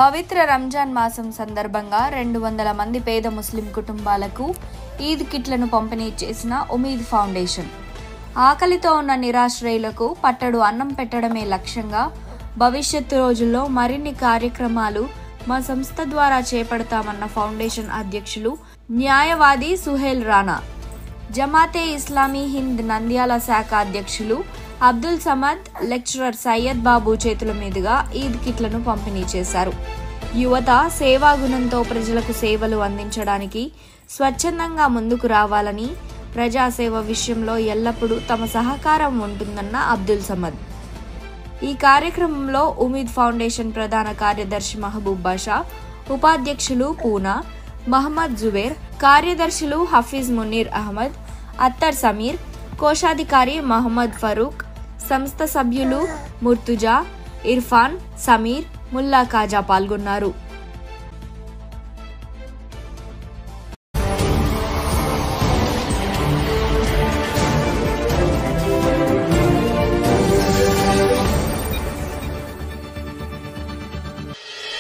పవిత్ర రంజాన్ మాసం సందర్భంగా 200 మంది పేద ముస్లిం కుటుంబాలకు ఈద్ కిట్లను పంపిణీ చేసిన ఉమీద్ ఫౌండేషన్. ఆకలితో ఉన్న నిరాశ్రయులకు పట్టడు అన్నం పెట్టడమే లక్ష్యంగా భవిష్యత్తు రోజుల్లో మరిన్ని కార్యక్రమాలు మా సంస్థ ద్వారా చేపడతామన్న ఫౌండేషన్ అధ్యక్షులు న్యాయవాది సుహేల్ రాణా, జమాతే ఇస్లామీ హింద్ నంద్యాల శాఖ అధ్యక్షులు అబ్దుల్ సమద్, లెక్చరర్ సయ్యద్ బాబు చేతుల మీదుగా ఈద్ కిట్లను పంపిణీ చేశారు. యువత సేవాగుణంతో ప్రజలకు సేవలు అందించడానికి స్వచ్ఛందంగా ముందుకు రావాలని, ప్రజాసేవ విషయంలో ఎల్లప్పుడూ తమ సహకారం ఉంటుందన్న అబ్దుల్ సమద్. ఈ కార్యక్రమంలో ఉమీద్ ఫౌండేషన్ ప్రధాన కార్యదర్శి మహబూబ్ బాషా, ఉపాధ్యక్షులు పూనా, మహమ్మద్ జుబేర్, కార్యదర్శులు హఫీజ్ మునీర్ అహ్మద్, అత్తర్ సమీర్, కోశాధికారి మహమ్మద్ ఫరూక్, సంస్థ సభ్యులు ముర్తుజా, ఇర్ఫాన్, సమీర్, ముల్లా కాజా పాల్గొన్నారు.